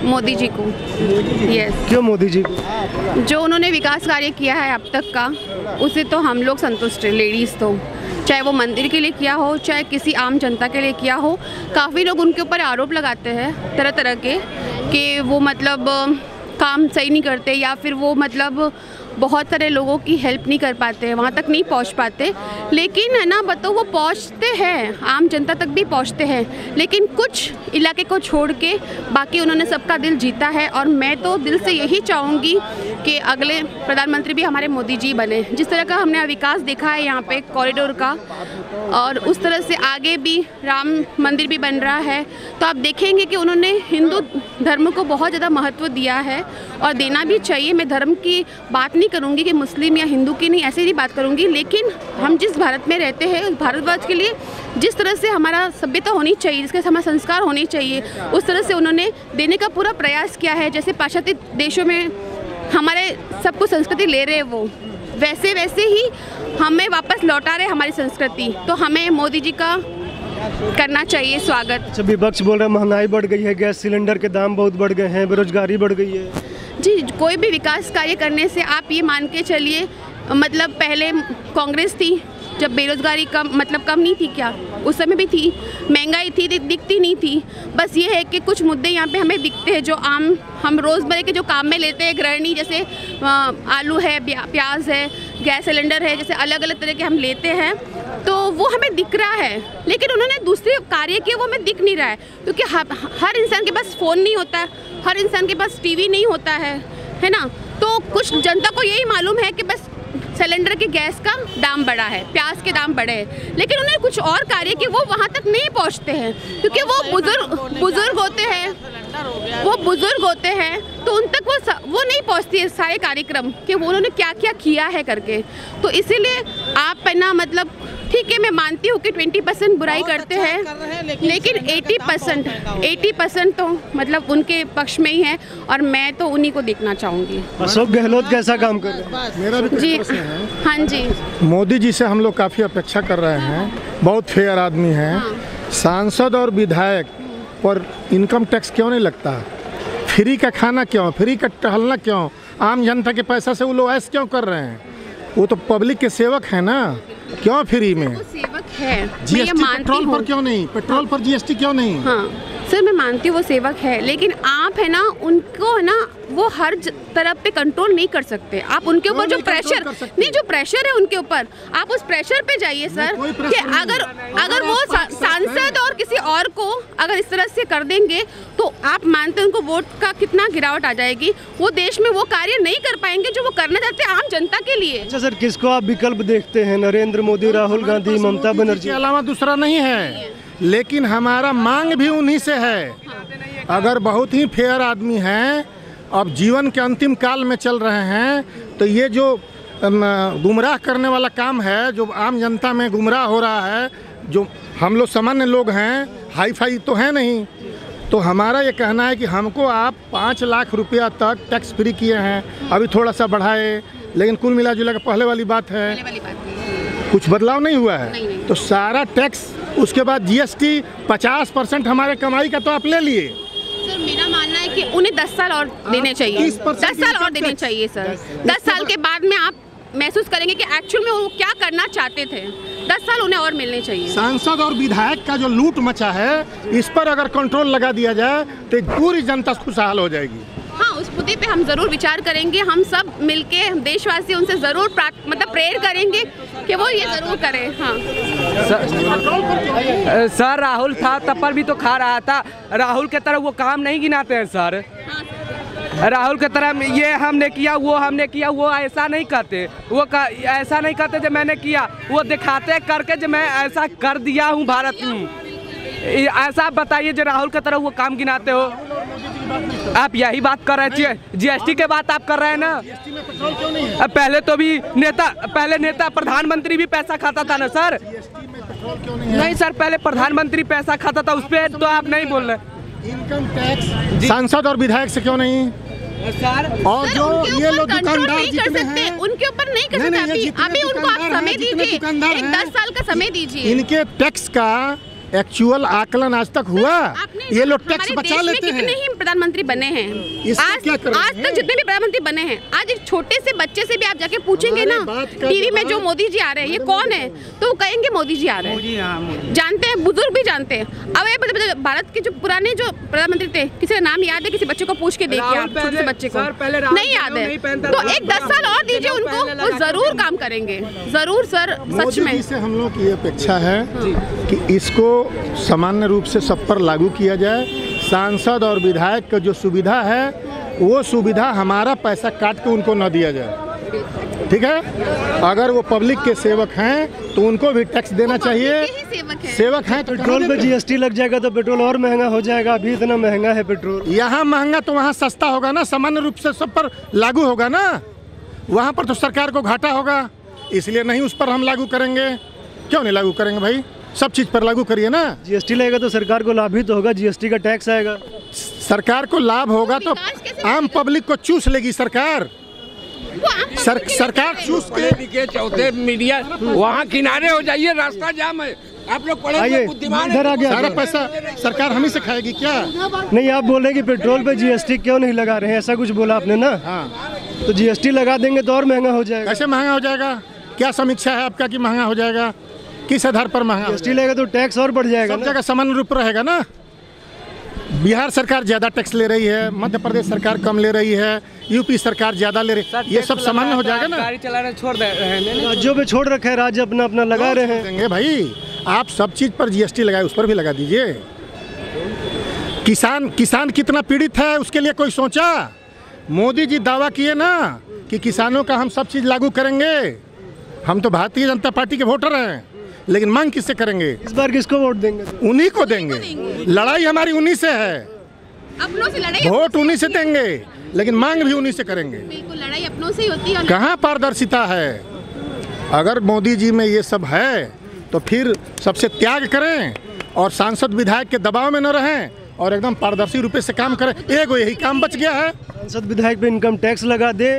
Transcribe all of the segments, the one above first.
मोदी जी को। यस। क्यों मोदी जी? जो उन्होंने विकास कार्य किया है अब तक का, उसे तो हम लोग संतुष्ट हैं, लेडीज़ तो, चाहे वो मंदिर के लिए किया हो, चाहे किसी आम जनता के लिए किया हो। काफ़ी लोग उनके ऊपर आरोप लगाते हैं तरह तरह के, कि वो मतलब काम सही नहीं करते, या फिर वो मतलब बहुत सारे लोगों की हेल्प नहीं कर पाते, वहाँ तक नहीं पहुँच पाते। लेकिन है ना, बताओ वो पहुँचते हैं, आम जनता तक भी पहुँचते हैं, लेकिन कुछ इलाके को छोड़ के बाकी उन्होंने सबका दिल जीता है। और मैं तो दिल से यही चाहूँगी कि अगले प्रधानमंत्री भी हमारे मोदी जी बने। जिस तरह का हमने विकास देखा है यहाँ पे कॉरिडोर का, और उस तरह से आगे भी राम मंदिर भी बन रहा है, तो आप देखेंगे कि उन्होंने हिंदू धर्म को बहुत ज़्यादा महत्व दिया है, और देना भी चाहिए। मैं धर्म की बात नहीं करूंगी कि मुस्लिम या हिंदू की, नहीं, ऐसे नहीं बात करूंगी। लेकिन हम जिस भारत में रहते हैं, उस भारतवर्ष के लिए जिस तरह से हमारा सभ्यता होनी चाहिए, जिसके हमारा संस्कार होने चाहिए, उस तरह से उन्होंने देने का पूरा प्रयास किया है। जैसे पाश्चात्य देशों में हमारे सब कुछ संस्कृति ले रहे हैं वो, वैसे वैसे ही हमें वापस लौटा रहे हमारी संस्कृति। तो हमें मोदी जी का करना चाहिए स्वागत। अच्छा, विपक्ष बोल रहा है महंगाई बढ़ गई है, गैस सिलेंडर के दाम बहुत बढ़ गए हैं, बेरोजगारी बढ़ गई है। जी, कोई भी विकास कार्य करने से आप ये मान के चलिए, मतलब पहले कांग्रेस थी जब बेरोजगारी कम नहीं थी क्या, उस समय भी थी, महंगाई थी, दिखती नहीं थी। बस ये है कि कुछ मुद्दे यहाँ पे हमें दिखते हैं जो हम रोज़मर्रा के जो काम में लेते हैं, गृहिणी, जैसे आलू है, प्याज है, गैस सिलेंडर है, जैसे अलग अलग तरह के हम लेते हैं, तो वो हमें दिख रहा है। लेकिन उन्होंने दूसरे कार्य किए, वो हमें दिख नहीं रहा है, क्योंकि हर इंसान के पास फ़ोन नहीं होता, हर इंसान के पास टीवी नहीं होता है ना। तो कुछ जनता को यही मालूम है कि बस सिलेंडर के गैस का दाम बढ़ा है, प्याज के दाम बढ़े हैं, लेकिन उन्हें कुछ और कार्य कि वो वहाँ तक नहीं पहुँचते हैं, क्योंकि वो बुजुर्ग होते हैं, तो उन तक वो नहीं पहुँचती है सारे कार्यक्रम कि वो उन्होंने क्या क्या किया है करके। तो इसीलिए आप है ना, मतलब ठीक है, मैं मानती हूँ कि 20% बुराई करते हैं, लेकिन 80% तो मतलब उनके पक्ष में ही है, और मैं तो उन्हीं को देखना चाहूँगी। अशोक गहलोत कैसा काम कर रहे हैं? मेरा भी जी, प्रश्न है। हाँ जी। मोदी जी से हम लोग काफ़ी अपेक्षा कर रहे हैं, बहुत फेयर आदमी हैं। हाँ। सांसद और विधायक पर इनकम टैक्स क्यों नहीं लगता? फ्री का खाना क्यों, फ्री का टहलना क्यों, आम जनता के पैसा से वो लोग ऐसे क्यों कर रहे हैं? वो तो पब्लिक के सेवक है ना, क्यों फ्री में? वो सेवक है, जीएसटी पेट्रोल पर क्यों नहीं? पेट्रोल पर जीएसटी क्यों नहीं? हाँ सर, मैं मानती हूँ वो सेवक है, लेकिन आप है ना, उनको है ना, वो हर तरफ पे कंट्रोल नहीं कर सकते। आप उनके ऊपर जो प्रेशर है उनके ऊपर, आप उस प्रेशर पे जाइए सर, कि अगर वो सांसद और किसी और को अगर इस तरह से कर देंगे, तो आप मानते हैं उनको वोट का कितना गिरावट आ जाएगी। वो देश में वो कार्य नहीं कर पाएंगे जो वो करना चाहते हैं आम जनता के लिए। अच्छा सर, किसको आप विकल्प देखते हैं? नरेंद्र मोदी, राहुल गांधी, ममता बनर्जी के अलावा दूसरा नहीं है, लेकिन हमारा मांग भी उन्हीं से है। अगर बहुत ही फेयर आदमी हैं, अब जीवन के अंतिम काल में चल रहे हैं, तो ये जो गुमराह करने वाला काम है, जो आम जनता में गुमराह हो रहा है, जो हम लोग सामान्य लोग हैं, हाई फाई तो है नहीं, तो हमारा ये कहना है कि हमको आप 5 लाख रुपया तक टैक्स फ्री किए हैं, अभी थोड़ा सा बढ़ाए, लेकिन कुल मिला जुला के पहले वाली बात है, कुछ बदलाव नहीं हुआ है। नहीं। तो सारा टैक्स, उसके बाद जीएसटी 50% हमारे कमाई का तो आप ले लिए। सर मेरा मानना है कि उन्हें 10 साल और देने चाहिए, 10 साल और देने चाहिए सर। 10 साल के बाद में आप महसूस करेंगे कि एक्चुअल में वो क्या करना चाहते थे। 10 साल उन्हें और मिलने चाहिए। सांसद और विधायक का जो लूट मचा है, इस पर अगर कंट्रोल लगा दिया जाए तो पूरी जनता खुशहाल हो जाएगी। हाँ, उस मुद्दे पे हम जरूर विचार करेंगे, हम सब मिलके, हम देशवासी उनसे जरूर प्रेयर करेंगे कि वो ये जरूर करें। हाँ सर, राहुल था तब पर भी तो खा रहा था, राहुल के तरह वो काम नहीं गिनाते हैं सर। राहुल के तरह ये हमने किया, वो हमने किया, वो ऐसा नहीं करते, ऐसा नहीं करते जो मैंने किया, वो दिखाते करके जो मैं ऐसा कर दिया हूँ भारत में। ऐसा बताइए जो राहुल की तरह वो काम गिनाते हो। आप यही बात कर रहे थे, जीएसटी के बात आप कर रहे हैं ना। पहले तो भी नेता प्रधानमंत्री भी पैसा खाता था ना सर। नहीं सर, पहले प्रधानमंत्री पैसा खाता था, उस पर तो आप नहीं बोल रहे। इनकम टैक्स सांसद और विधायक से क्यों नहीं सर? और जो ये लोग दुकानदार जितने हैं, उनके ऊपर नहीं कर सकते। अभी उनको आप समय दीजिए, 10 साल का समय दीजिए। इनके टैक्स का एक्चुअल आकलन आज तक हुआ? ये लोग टैक्स बचा लेते हैं। कितने ही प्रधानमंत्री बने हैं आज तक, जितने भी प्रधानमंत्री बने हैं, आज एक छोटे से बच्चे से भी आप जाके पूछेंगे ना टीवी में जो मोदी जी आ रहे हैं ये कौन है, तो वो कहेंगे मोदी जी आ रहे हैं। जानते हैं, बुजुर्ग भी जानते हैं। अब ये भारत के जो पुराने जो प्रधानमंत्री थे, किसी का नाम याद है? किसी बच्चे को पूछ के देखिए आप, छोटे से बच्चे को नहीं याद है, तो एक 10 साल और दीजिए उनको, वो जरूर काम करेंगे, जरूर सर। सच में से हम लोग की ये अपेक्षा है कि इसको सामान्य रूप से सब पर लागू किया जाए। सांसद और विधायक का जो सुविधा है वो सुविधा हमारा पैसा काट के उनको न दिया जाए, ठीक है? अगर वो पब्लिक के सेवक हैं तो उनको भी टैक्स देना चाहिए। सेवक हैं। पेट्रोल पे जीएसटी लग जाएगा तो पेट्रोल और महंगा हो जाएगा। अभी इतना महंगा है पेट्रोल। यहाँ महंगा तो वहाँ सस्ता होगा ना, सामान्य रूप से सब पर लागू होगा ना। वहाँ पर तो सरकार को घाटा होगा, इसलिए नहीं उस पर हम लागू करेंगे। क्यों नहीं लागू करेंगे भाई? सब चीज़ पर लागू करिए ना। जीएसटी लगेगा तो सरकार को लाभ ही तो होगा, जीएसटी का टैक्स आएगा। सरकार को लाभ होगा तो आम पब्लिक को चूस लेगी सरकार। सरकार चूस के चौथे मीडिया वहाँ किनारे हो जाइए, रास्ता जाम है। आप लोग पढ़े बुद्धिमान इधर आ गया। सारा पैसा सरकार हम ही से खाएगी क्या? नहीं, आप बोले कि पेट्रोल पे जीएसटी क्यों नहीं लगा रहे हैं, ऐसा कुछ बोला आपने ना। हाँ, तो जीएसटी लगा देंगे तो और महंगा हो जाएगा। कैसे महंगा हो जाएगा? क्या समीक्षा है आपका कि महंगा हो जाएगा? किस आधार पर महंगा? जीएसटी लगेगा तो टैक्स और बढ़ जाएगा। सब जगह समान रूप रहेगा ना। बिहार सरकार ज़्यादा टैक्स ले रही है, मध्य प्रदेश सरकार कम ले रही है, यूपी सरकार ज़्यादा ले रही है, ये सब सामान्य हो जाएगा ना। गाड़ी चलाना छोड़ दे रहे हैं, राज्यों पे छोड़ रखा है, राज्य अपना अपना लगा रहे हैं। देंगे भाई, आप सब चीज़ पर जीएसटी लगाए, उस पर भी लगा दीजिए। किसान कितना पीड़ित है उसके लिए कोई सोचा? मोदी जी दावा किए ना कि किसानों का हम सब चीज़ लागू करेंगे। हम तो भारतीय जनता पार्टी के वोटर हैं, लेकिन मांग किससे करेंगे? इस बार किसको वोट देंगे? उन्हीं को देंगे। लड़ाई हमारी उन्हीं से है, अपनों से लड़ाई, वोट उन्हीं से देंगे, लेकिन मांग भी उन्हीं से करेंगे। बिल्कुल, लड़ाई अपनों से ही होती है। कहाँ पारदर्शिता है? अगर मोदी जी में ये सब है तो फिर सबसे त्याग करें और सांसद विधायक के दबाव में न रहें और एकदम पारदर्शी रूप से काम करें। एगो यही काम बच गया है। सांसद विधायक पे इनकम टैक्स लगा दे,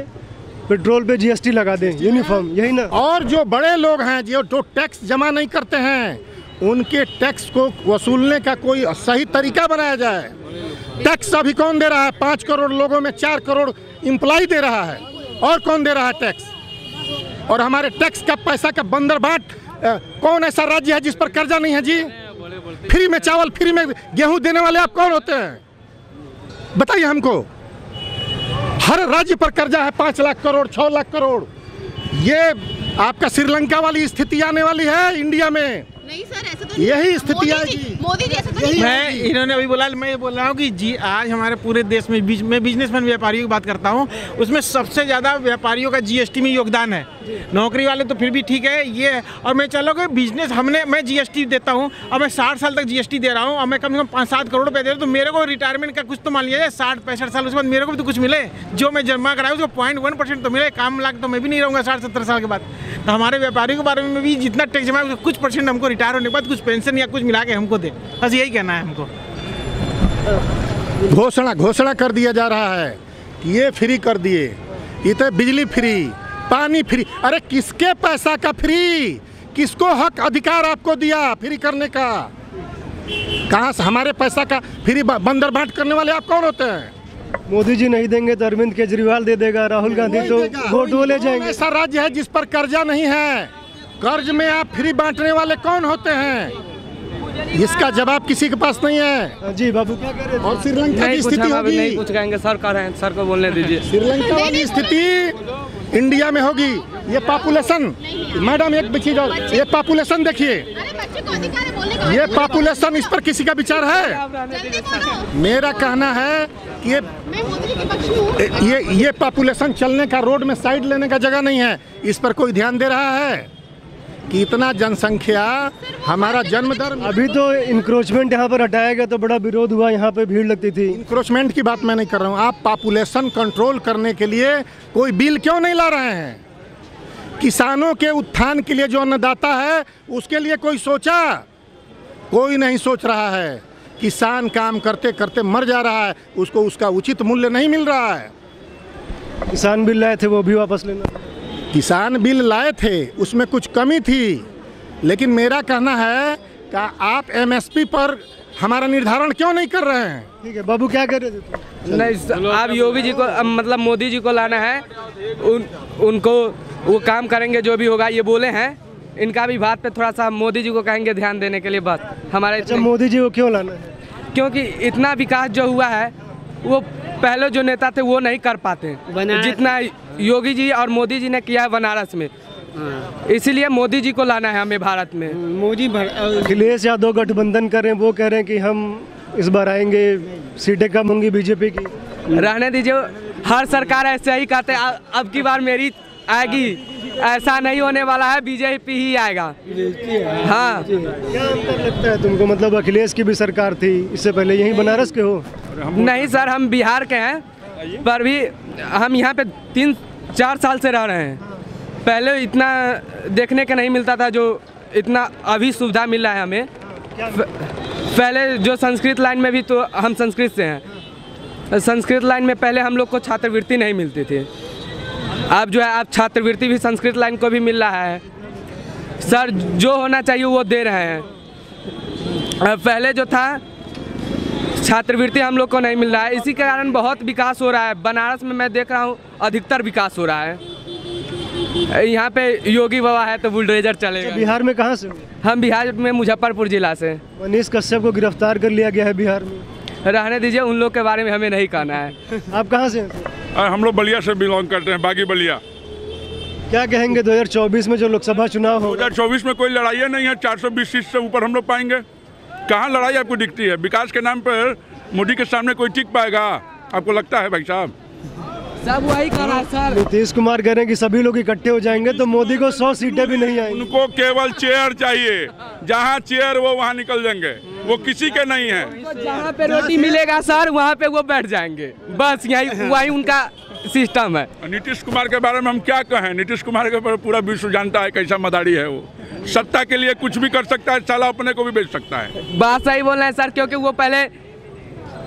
पेट्रोल पे जीएसटी लगा दें, यूनिफॉर्म, यही ना। और जो बड़े लोग हैं जो टैक्स जमा नहीं करते हैं, उनके टैक्स को वसूलने का कोई सही तरीका बनाया जाए। टैक्स अभी कौन दे रहा है? 5 करोड़ लोगों में 4 करोड़ एम्प्लॉय दे रहा है, और कौन दे रहा है टैक्स? और हमारे टैक्स का पैसा का बंदर बाट कौन ऐसा राज्य है जिस पर कर्जा नहीं है जी? फ्री में चावल, फ्री में गेहूं देने वाले आप कौन होते हैं? बताइए हमको। हर राज्य पर कर्जा है 5 लाख करोड़, 6 लाख करोड़। ये आपका श्रीलंका वाली स्थिति आने वाली है इंडिया में। नहीं सर, ऐसा तो यही स्थिति आएगी। मोदी जी ऐसा तो नहीं। मैं इन्होंने अभी बोला, मैं ये बोल रहा हूँ कि जी आज हमारे पूरे देश में मैं बिजनेसमैन व्यापारियों की बात करता हूँ, उसमें सबसे ज़्यादा व्यापारियों का जीएसटी में योगदान है। नौकरी वाले तो फिर भी ठीक है ये, और मैं चलो कि बिजनेस मैं जीएसटी देता हूँ, और मैं 60 साल तक जीएसटी दे रहा हूँ, और मैं कम से कम 5-7 करोड़ रुपये दे रहा हूँ, तो मेरे को रिटायरमेंट का कुछ तो मान लिया जाए 60-65 साल, उसके बाद मेरे को भी तो कुछ मिले। जो मैं जमा कराया उसको 0.1% तो मिले। काम लाख तो मैं भी नहीं रहूँगा 60-70 साल के बाद। तो हमारे व्यापारियों के बारे में भी जितना टैक्स जमा है कुछ % हमको रिटायर होने के बाद कुछ पेंशन या कुछ मिला के हमको दे, बस यही कहना है हमको। घोषणा कर दिया जा रहा है कि ये फ्री कर दिए, इतने बिजली फ्री, पानी फ्री। अरे किसके पैसा का फ्री? किसको हक अधिकार आपको दिया फ्री करने का? कहाँ से हमारे पैसा का फ्री बंदर बांट करने वाले आप कौन होते हैं? मोदी जी नहीं देंगे तो अरविंद केजरीवाल दे देगा, राहुल गांधी तो वोट वो ले जाएंगे। ऐसा राज्य है जिस पर कर्जा नहीं है, कर्ज में आप फ्री बांटने वाले कौन होते हैं? इसका जवाब किसी के पास नहीं है। जी बाबू क्या कह रहे थे? और श्रीलंका की स्थिति होगी, नहीं कुछ कहेंगे सर, सर को बोलने दीजिए। श्रीलंका वाली स्थिति इंडिया में होगी। ये पॉपुलेशन, मैडम एक चीज और, ये पॉपुलेशन देखिए, ये पॉपुलेशन, इस पर किसी का विचार है? मेरा कहना है कि ये पॉपुलेशन चलने का, रोड में साइड लेने का जगह नहीं है। इस पर कोई ध्यान दे रहा है कि इतना जनसंख्या, हमारा जन्म दर। अभी तो इंक्रोचमेंट यहाँ पर हटाया गया तो बड़ा विरोध हुआ, यहाँ पे भीड़ लगती थी। इंक्रोचमेंट की बात मैं नहीं कर रहा हूँ। आप पॉपुलेशन कंट्रोल करने के लिए कोई बिल क्यों नहीं ला रहे हैं? किसानों के उत्थान के लिए जो अन्नदाता है उसके लिए कोई सोचा? कोई नहीं सोच रहा है। किसान काम करते करते मर जा रहा है, उसको उसका उचित मूल्य नहीं मिल रहा है। किसान बिल लाए थे वो भी वापस लेना। किसान बिल लाए थे, उसमें कुछ कमी थी, लेकिन मेरा कहना है क्या आप एमएसपी पर हमारा निर्धारण क्यों नहीं कर रहे हैं? ठीक है बाबू, क्या कर रहे थे? नहीं, आप योगी जी को मतलब मोदी जी को लाना है, उनको वो काम करेंगे जो भी होगा, ये बोले हैं। इनका भी बात पे थोड़ा सा मोदी जी को कहेंगे ध्यान देने के लिए, बस हमारे। अच्छा, मोदी जी को क्यों लाना है? क्योंकि इतना विकास जो हुआ है वो पहले जो नेता थे वो नहीं कर पाते जितना योगी जी और मोदी जी ने किया है बनारस में। इसीलिए मोदी जी को लाना है हमें भारत में। अखिलेश यादव गठबंधन कर रहे हैं, वो कह रहे हैं कि हम इस बार आएंगे, सीटें कम होंगी बीजेपी की। रहने दीजिए, हर सरकार ऐसे ही कहते हैं अब की बार मेरी आएगी, ऐसा नहीं होने वाला है, बीजेपी ही आएगा। हाँ, क्या अंतर लगता है तुमको? मतलब अखिलेश की भी सरकार थी इससे पहले, यहीं बनारस के हो? नहीं सर, हम बिहार के हैं, पर भी हम यहाँ पे 3-4 साल से रह रहे हैं। पहले इतना देखने के नहीं मिलता था जो इतना अभी सुविधा मिल रहा है हमें। पहले जो संस्कृत लाइन में भी, तो हम संस्कृत से हैं, संस्कृत लाइन में पहले हम लोग को छात्रवृत्ति नहीं मिलती थी। अब जो है आप छात्रवृत्ति भी संस्कृत लाइन को भी मिल रहा है सर, जो होना चाहिए वो दे रहे हैं। पहले जो था छात्रवृत्ति हम लोग को नहीं मिल रहा है, इसी के कारण बहुत विकास हो रहा है बनारस में। मैं देख रहा हूँ अधिकतर विकास हो रहा है। यहाँ पे योगी बाबा है तो बुलडोजर चलेगा। बिहार में कहाँ से? हम बिहार में मुजफ्फरपुर जिला से। मनीष कश्यप को गिरफ्तार कर लिया गया है बिहार में। रहने दीजिए, उन लोग के बारे में हमें नहीं कहना है। आप कहाँ से हैं? हम लोग बलिया से बिलोंग करते हैं, बागी बलिया। क्या कहेंगे 2024 में जो लोकसभा चुनाव हो? 2024 में कोई लड़ाई नहीं है, 420 सीट से ऊपर हम लोग पाएंगे। कहाँ लड़ाई आपको दिखती है? विकास के नाम पर मोदी के सामने कोई टिक पाएगा आपको लगता है भाई साहब? सब वही कर रहा है सर। नीतीश कुमार कह रहे हैं कि सभी लोग इकट्ठे हो जाएंगे तो मोदी को 100 सीटें भी नहीं आएंगी। उनको केवल चेयर चाहिए, जहाँ चेयर वो वहाँ निकल जाएंगे, वो किसी के नहीं है। जहाँ पे रोटी मिलेगा सर वहाँ पे वो बैठ जाएंगे, बस यही वही उनका सिस्टम है। नीतीश कुमार के बारे में हम क्या कहें? नीतीश कुमार के पूरा विश्व जानता है कैसा मदारी है वो। सत्ता के लिए कुछ भी कर सकता है, साला अपने को भी बेच सकता है। बात सही बोल रहे हैं सर, क्योंकि वो पहले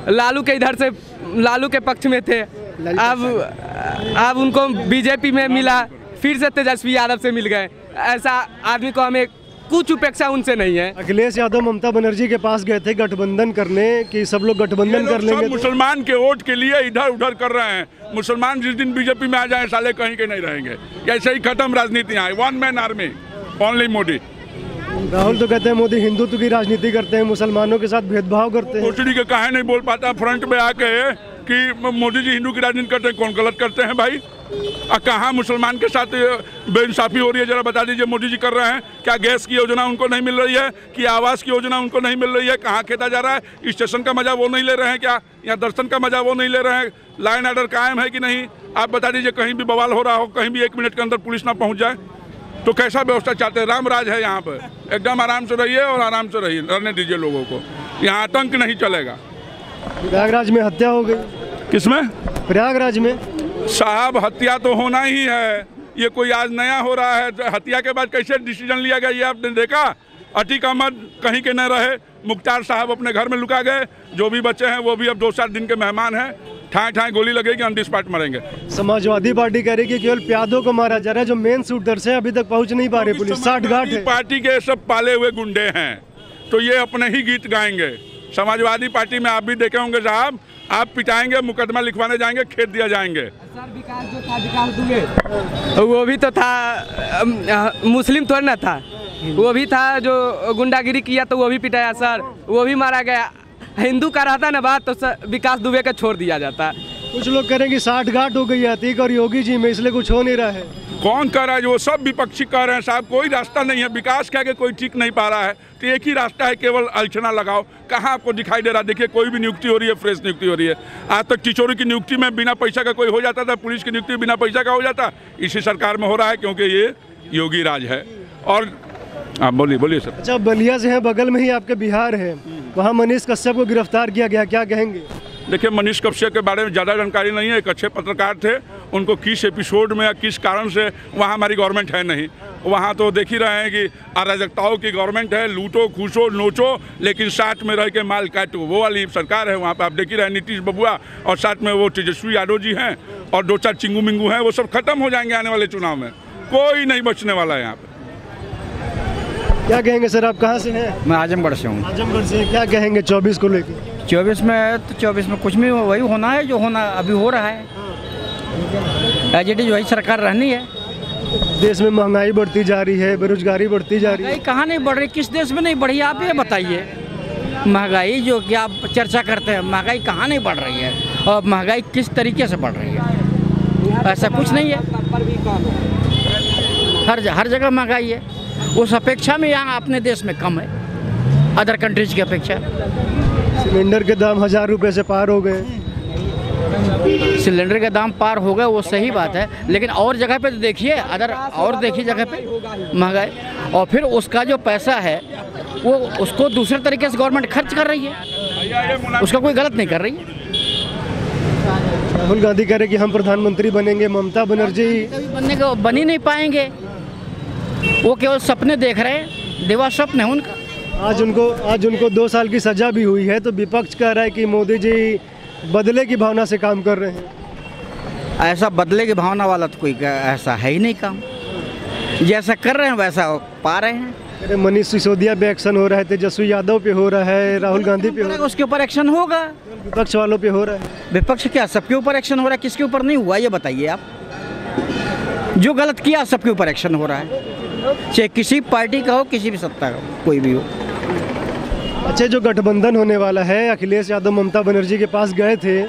लालू के इधर से, लालू के पक्ष में थे, अब उनको बीजेपी में मिला, फिर से तेजस्वी यादव से मिल गए। ऐसा आदमी को हमें कुछ उपेक्षा उनसे नहीं है। अखिलेश यादव ममता बनर्जी के पास गए थे गठबंधन करने कि सब लोग गठबंधन कर लेंगे। मुसलमान के वोट के लिए इधर उधर कर रहे हैं। मुसलमान जिस दिन बीजेपी में आ जाए साले कहीं के नहीं रहेंगे। ऐसे ही खत्म राजनीति है, one man army, only Modi. Rahul तो कहते हैं मोदी हिंदुत्व की राजनीति करते हैं, मुसलमानों के साथ भेदभाव करते हैं। भोसड़ी के काहे नहीं बोल पाता फ्रंट में आके कि मोदी जी हिंदू की राजनीति करते हैं? कौन गलत करते हैं भाई? कहाँ मुसलमान के साथ बेइंसाफी हो रही है? जरा बता दीजिए। मोदी जी कर रहे हैं क्या? गैस की योजना उनको नहीं मिल रही है कि आवास की योजना उनको नहीं मिल रही है? कहाँ खेता जा रहा है? स्टेशन का मजा वो नहीं ले रहे हैं क्या? या दर्शन का मजा वो नहीं ले रहे हैं? लाइन ऑर्डर कायम है कि नहीं? आप बता दीजिए। कहीं भी बवाल हो रहा हो, कहीं भी 1 मिनट के अंदर पुलिस ना पहुँच जाए तो कैसा व्यवस्था चाहते हैं? राम राज है यहाँ पर, एकदम आराम से रहिए और आराम से रहिए, रहने दीजिए लोगों को। यहाँ आतंक नहीं चलेगा। प्रयागराज में हत्या हो गई। किसमें? प्रयागराज में साहब हत्या तो होना ही है, ये कोई आज नया हो रहा है? हत्या के बाद कैसे डिसीजन लिया गया ये आपने देखा? अतीक अहमद कहीं के न रहे, मुख्तार साहब अपने घर में लुका गए, जो भी बच्चे हैं वो भी अब 2-4 दिन के मेहमान हैं। ठाए ठाए गोली लगेगी, ऑन द स्पॉट मरेंगे। समाजवादी पार्टी कह रही है कि केवल प्यादों को मारा जा रहा है, जो मेन शूटर्स हैं अभी तक पहुंच नहीं पा रही पुलिस। 60 घाट है। पार्टी के सब पाले हुए गुंडे हैं तो ये अपने ही गीत गाएंगे। समाजवादी पार्टी में आप भी देखे होंगे साहब, आप पिटाएंगे, मुकदमा लिखवाने जाएंगे, खेत दिया जाएंगे। सर विकास जो था, विकास दुबे वो भी तो था, मुस्लिम थोड़ा ना था, वो भी था जो गुंडागिरी किया तो वो भी पिटाया सर, वो भी मारा गया। हिंदू का रहता ना बात तो विकास दुबे का छोड़ दिया जाता। कुछ लोग कह रहे हैं कि 60 घाट हो गई है अतीक और योगी जी में, इसलिए कुछ हो नहीं रहा है। कौन कह रहा है? वो सब विपक्षी कह रहे हैं साहब, कोई रास्ता नहीं है। विकास क्या के कोई ठीक नहीं पा रहा है तो एक ही रास्ता है, केवल अड़चना लगाओ। कहाँ आपको दिखाई दे रहा? देखिए कोई भी नियुक्ति हो रही है, फ्रेश नियुक्ति हो रही है। आज तक टिचोरी की नियुक्ति में बिना पैसा का कोई हो जाता था, पुलिस की नियुक्ति बिना पैसा का हो जाता। इसी सरकार में हो रहा है क्योंकि ये योगी राज है। और आप बोलिए सर। अच्छा, बलिया से है, बगल में ही आपके बिहार है, वहाँ मनीष कश्यप को गिरफ्तार किया गया, क्या कहेंगे? देखिए मनीष कश्यप के बारे में ज़्यादा जानकारी नहीं है। एक अच्छे पत्रकार थे, उनको किस एपिसोड में या किस कारण से वहाँ हमारी गवर्नमेंट है नहीं। वहाँ तो देख ही रहे हैं कि अराजकताओं की गवर्नमेंट है, लूटो खुशो नोचो लेकिन साथ में रह के माल काटो, वो वाली सरकार है वहाँ पर। आप देख ही रहे हैं नीतीश बबुआ और साथ में वो तेजस्वी यादव जी हैं और 2-4 चिंगू मिंगू हैं, वो सब खत्म हो जाएंगे आने वाले चुनाव में। कोई नहीं बचने वाला है यहाँ पर। क्या कहेंगे सर, आप कहाँ से हैं? मैं आजमगढ़ से हूँ। आजमगढ़ से। क्या कहेंगे 24 को लेकर? 24 में तो 24 में कुछ भी वही होना है जो होना अभी हो रहा है। एज इट इज वही सरकार रहनी है। देश में महंगाई बढ़ती जा रही है, बेरोजगारी बढ़ती जा रही है। महंगाई कहाँ नहीं बढ़ रही, किस देश में नहीं बढ़ी, आप ये बताइए। महंगाई जो कि आप चर्चा करते हैं, महंगाई कहाँ नहीं बढ़ रही है और महंगाई किस तरीके से बढ़ रही है? ऐसा कुछ नहीं है, हर जगह महंगाई है। उस अपेक्षा में यहाँ अपने देश में कम है, अदर कंट्रीज की अपेक्षा। सिलेंडर के दाम 1000 रुपये से पार हो गए। सिलेंडर के दाम पार हो गए वो सही बात है, लेकिन और जगह पे तो देखिए, और देखिए जगह पे महंगाई, और फिर उसका जो पैसा है वो उसको दूसरे तरीके से गवर्नमेंट खर्च कर रही है, उसका कोई गलत नहीं कर रही है। राहुल गांधी कह रहे कि हम प्रधानमंत्री बनेंगे, ममता बनर्जी बनने को बन ही नहीं पाएंगे, वो केवल सपने देख रहे हैं, दिवा स्वप्न है उनका। आज उनको 2 साल की सजा भी हुई है, तो विपक्ष कह रहा है कि मोदी जी बदले की भावना से काम कर रहे हैं। ऐसा बदले की भावना वाला तो कोई ऐसा है ही नहीं काम, जैसा कर रहे हैं वैसा पा रहे हैं। मनीष सिसोदिया पे एक्शन हो रहा है, तेजस्वी यादव पे हो रहा है, राहुल गांधी पे हो रहा है, उसके ऊपर एक्शन होगा। विपक्ष वालों पे हो रहा है। विपक्ष क्या, सबके ऊपर एक्शन हो रहा है, किसके ऊपर नहीं हुआ ये बताइए आप। जो गलत किया सबके ऊपर एक्शन हो रहा है, चाहे किसी पार्टी का हो, किसी भी सत्ता का कोई भी हो। अच्छा, जो गठबंधन होने वाला है, अखिलेश यादव ममता बनर्जी के पास गए थे,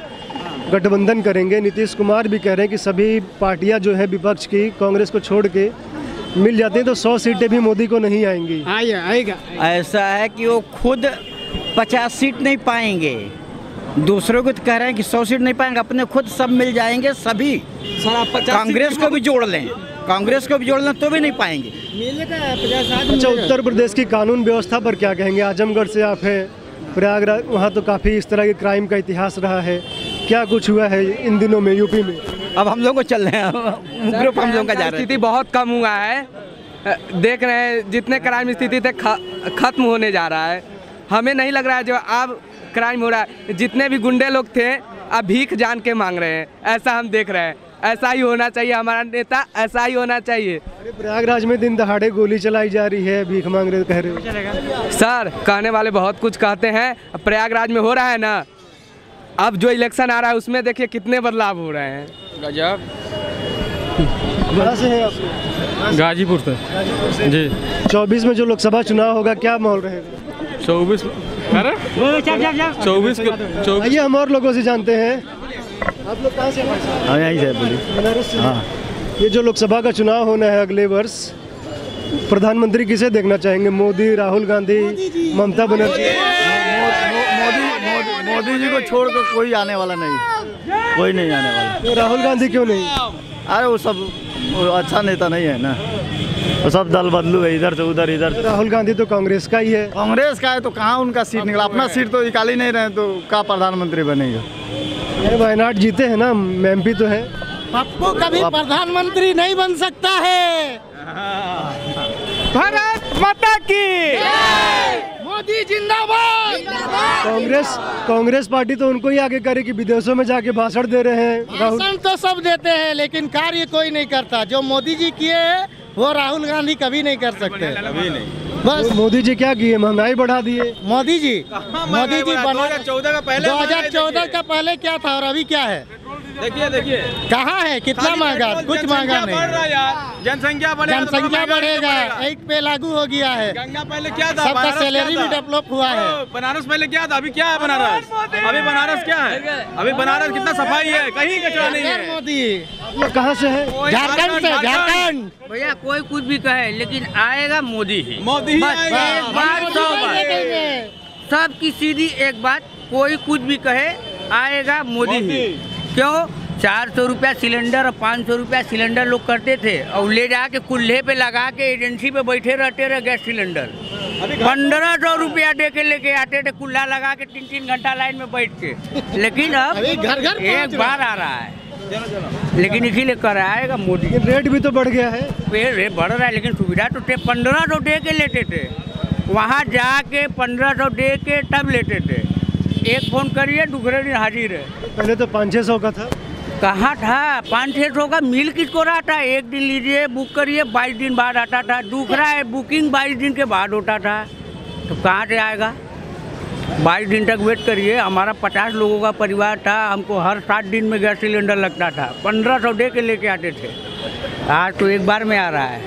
गठबंधन करेंगे। नीतीश कुमार भी कह रहे हैं कि सभी पार्टियां जो है विपक्ष की, कांग्रेस को छोड़ के मिल जाते हैं तो 100 सीटें भी मोदी को नहीं आएंगी। आएगा। ऐसा है कि वो खुद 50 सीट नहीं पाएंगे, दूसरों को तो कह रहे हैं कि 100 सीट नहीं पाएंगे, अपने खुद सब मिल जाएंगे सभी। कांग्रेस को भी जोड़ लें तो भी नहीं पाएंगे। अच्छा, उत्तर प्रदेश की कानून व्यवस्था पर क्या कहेंगे? आजमगढ़ से आप हैं, प्रयागराज, वहाँ तो काफ़ी इस तरह के क्राइम का इतिहास रहा है, क्या कुछ हुआ है इन दिनों में यूपी में? अब हम लोग को चल रहे हैं, ग्रुप हम लोग का जा रहे हैं। स्थिति बहुत कम हुआ है, देख रहे हैं जितने क्राइम स्थिति थे खत्म होने जा रहा है। हमें नहीं लग रहा है जो अब क्राइम हो रहा है, जितने भी गुंडे लोग थे अब भीख जान के मांग रहे हैं, ऐसा हम देख रहे हैं। ऐसा ही होना चाहिए, हमारा नेता ऐसा ही होना चाहिए। अरे प्रयागराज में दिन दहाड़े गोली चलाई जा रही है, भीख मांग रहे कह रहे हो। सर, कहने वाले बहुत कुछ कहते हैं, प्रयागराज में हो रहा है ना, अब जो इलेक्शन आ रहा है उसमें देखिए कितने बदलाव हो रहे हैं। गजब। कहाँ से हैं आप? गाजीपुर से जी। 24 में जो लोकसभा चुनाव होगा, क्या माहौल रहेगा? 24 आइए हम और लोगों से जानते हैं। आप लोग कहाँ से हैं? हाँ, यहीं से बोलिए। बनारस से। हाँ। ये जो लोकसभा का चुनाव होना है अगले वर्ष, प्रधानमंत्री किसे देखना चाहेंगे? मोदी, राहुल गांधी, ममता बनर्जी? मोदी जी को छोड़ कर कोई आने वाला नहीं, कोई नहीं आने वाला। तो राहुल गांधी क्यों नहीं? अरे वो अच्छा नेता नहीं है ना, वो सब दल बदलू है, इधर से उधर, इधर से। राहुल गांधी तो कांग्रेस का ही है। कांग्रेस का है तो कहाँ उनका सीट निकला? अपना सीट तो निकाल ही नहीं रहे, तो क्या प्रधानमंत्री बनेगा? वायनाड जीते हैं ना, MP तो है। पप्पू कभी प्रधानमंत्री नहीं बन सकता है। भारत माता की मोदी जिंदाबाद। कांग्रेस पार्टी तो उनको ही आगे करे कि विदेशों में जाके भाषण दे रहे हैं। भाषण तो सब देते हैं लेकिन कार्य कोई नहीं करता। जो मोदी जी किए हैं वो राहुल गांधी कभी नहीं कर सकते, कभी नहीं। बस मोदी जी क्या किए? महंगाई बढ़ा दिए। मोदी जी बना 2014 का पहले क्या था और अभी क्या है? देखिए कहाँ है? कितना महंगा? कुछ महंगा नहीं। जनसंख्या बढ़ेगा, एक पे लागू हो गया है। गंगा पहले क्या था? सबका सैलरी भी डेवलप हुआ है। बनारस पहले क्या था, अभी क्या है बनारस? अभी बनारस क्या है? अभी बनारस कितना सफाई है, कहीं कचरा नहीं है। मोदी कहाँ से है? झारखंड से। झारखंड भैया कोई कुछ भी कहे लेकिन आएगा मोदी ही। मोदी ही आएगा। एक बात 100 बात, सबकी सीधी एक बात, कोई कुछ भी कहे आएगा मोदी ही। क्यों? 400 रुपया सिलेंडर और 500 रुपया सिलेंडर लोग करते थे और ले जाके कुल्हे पे लगा के एजेंसी पे बैठे रहते रहे गैस सिलेंडर। 1500 रुपया दे के लेके आते थे, कुल्हा लगा के 3-3 घंटा लाइन में बैठ के। लेकिन अब घर एक बार आ रहा है, लेकिन इसीलिए कर आएगा मोदी। रेट भी तो बढ़ गया है। रेट बढ़ रहा है लेकिन सुविधा तो 1500 दे के लेते थे, वहाँ जाके 1500 दे के तब लेते थे। एक फोन करिए दूसरे दिन हाजिर है। पहले तो 500-600 का था। कहाँ था 500-600 का मिल किसको रहा था? एक दिन लीजिए बुक करिए 22 दिन बाद आता था। दूसरा है बुकिंग 22 दिन के बाद होता था, तो कहाँ से आएगा? 22 दिन तक वेट करिए। हमारा 50 लोगों का परिवार था, हमको हर 7 दिन में गैस सिलेंडर लगता था। 1500 दे के लेके आते थे, आज तो एक बार में आ रहा है।